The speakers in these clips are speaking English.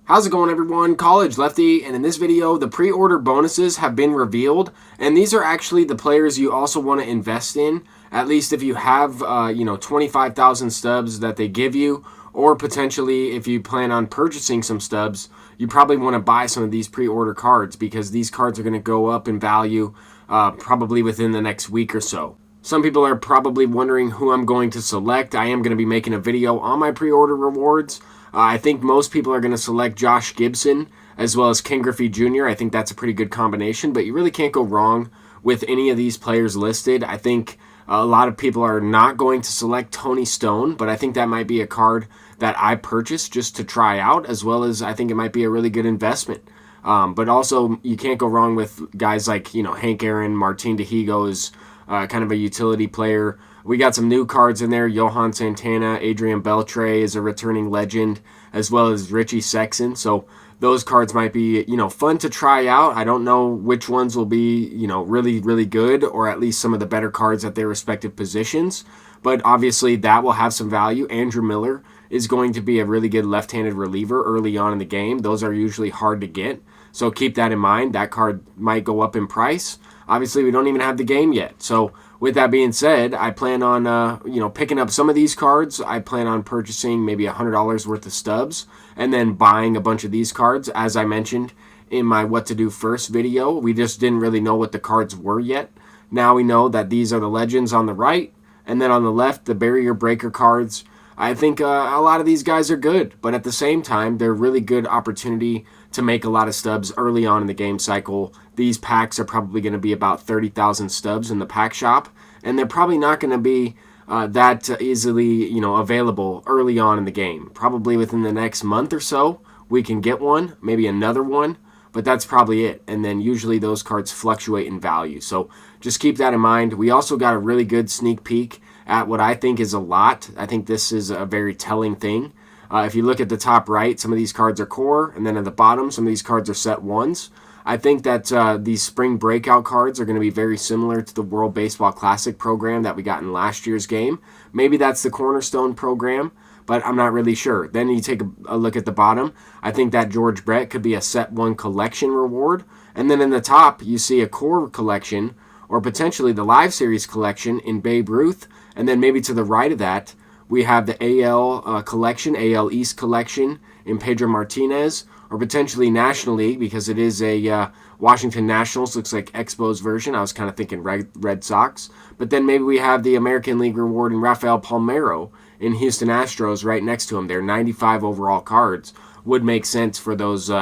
How's it going, everyone? College Lefty, and in this video, the pre-order bonuses have been revealed, and these are actually the players you also want to invest in, at least if you have, 25,000 stubs that they give you, or potentially if you plan on purchasing some stubs, you probably want to buy some of these pre-order cards because these cards are going to go up in value probably within the next week or so. Some people are probably wondering who I'm going to select. I am going to be making a video on my pre-order rewards. I think most people are going to select Josh Gibson as well as Ken Griffey Jr. I think that's a pretty good combination, but you really can't go wrong with any of these players listed. I think a lot of people are not going to select Tony Stone, but I think that might be a card that I purchased just to try out, as well as I think it might be a really good investment. But also, you can't go wrong with guys like, Hank Aaron, Martin DeHigo is kind of a utility player. We got some new cards in there. Johan Santana, Adrian Beltre is a returning legend, as well as Richie Sexson. So those cards might be, fun to try out. I don't know which ones will be, really, really good, or at least some of the better cards at their respective positions. But obviously that will have some value. Andrew Miller is going to be a really good left-handed reliever early on in the game. Those are usually hard to get. So keep that in mind. That card might go up in price. Obviously, we don't even have the game yet. So with that being said, I plan on, picking up some of these cards. I plan on purchasing maybe $100 worth of stubs and then buying a bunch of these cards. As I mentioned in my What to Do First video, we just didn't really know what the cards were yet. Now we know that these are the legends on the right, and then on the left, the barrier breaker cards. I think a lot of these guys are good, but at the same time, they're really good opportunity to make a lot of stubs early on in the game cycle. These packs are probably going to be about 30,000 stubs in the pack shop, and they're probably not going to be that easily, available early on in the game. Probably within the next month or so, we can get one, maybe another one, but that's probably it. And then usually those cards fluctuate in value. So just keep that in mind. We also got a really good sneak peek at what I think is a lot. I think this is a very telling thing. If you look at the top right, some of these cards are core, and then at the bottom, some of these cards are set ones. I think that these spring breakout cards are going to be very similar to the World Baseball Classic program that we got in last year's game. Maybe that's the Cornerstone program, but I'm not really sure. Then you take a look at the bottom. I think that George Brett could be a set one collection reward. And then in the top, you see a core collection, or potentially the Live Series collection in Babe Ruth. And then maybe to the right of that, we have the AL collection, AL East collection in Pedro Martinez, or potentially National League because it is a Washington Nationals, looks like Expos version. I was kind of thinking Red Sox. But then maybe we have the American League reward in Rafael Palmeiro in Houston Astros right next to him. They're 95 overall cards. Would make sense for those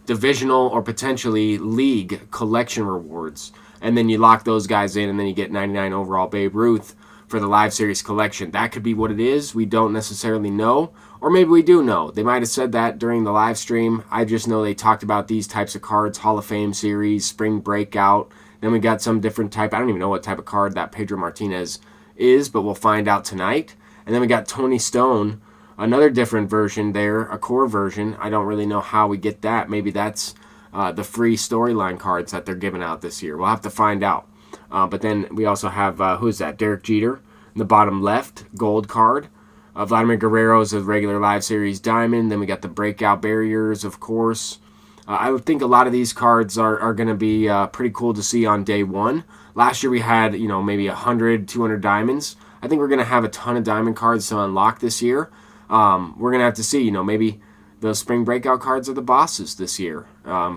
divisional or potentially league collection rewards. And then you lock those guys in, and then you get 99 overall Babe Ruth for the Live Series collection. That could be what it is. We don't necessarily know. Or maybe we do know. They might have said that during the live stream. I just know they talked about these types of cards, Hall of Fame series, Spring Breakout. Then we got some different type. I don't even know what type of card that Pedro Martinez is, but we'll find out tonight. And then we got Tony Stone, another different version there, a core version. I don't really know how we get that. Maybe that's the free storyline cards that they're giving out this year. We'll have to find out. But then we also have, who's that? Derek Jeter in the bottom left, gold card. Vladimir Guerrero is a regular Live Series diamond. Then we got the breakout barriers, of course. I would think a lot of these cards are going to be pretty cool to see on day one. Last year we had, maybe 100, 200 diamonds. I think we're going to have a ton of diamond cards to unlock this year. We're going to have to see, maybe those spring breakout cards are the bosses this year.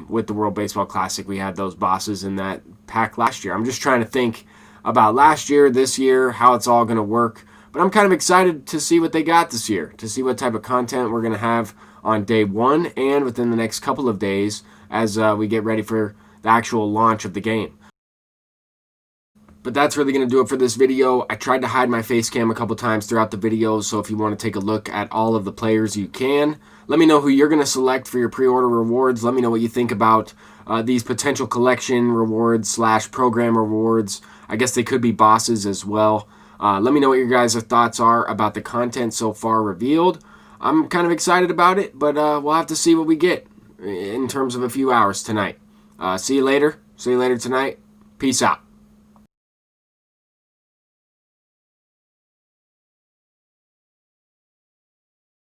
With the World Baseball Classic, we had those bosses in that pack last year. I'm just trying to think about last year, this year, how it's all going to work. But I'm kind of excited to see what they got this year, to see what type of content we're going to have on day one and within the next couple of days as we get ready for the actual launch of the game. But that's really going to do it for this video. I tried to hide my face cam a couple times throughout the video, so if you want to take a look at all of the players, you can. Let me know who you're going to select for your pre-order rewards. Let me know what you think about these potential collection rewards / program rewards. I guess they could be bosses as well. Let me know what your guys' thoughts are about the content so far revealed. I'm kind of excited about it, but we'll have to see what we get in terms of a few hours tonight. See you later. See you later tonight. Peace out.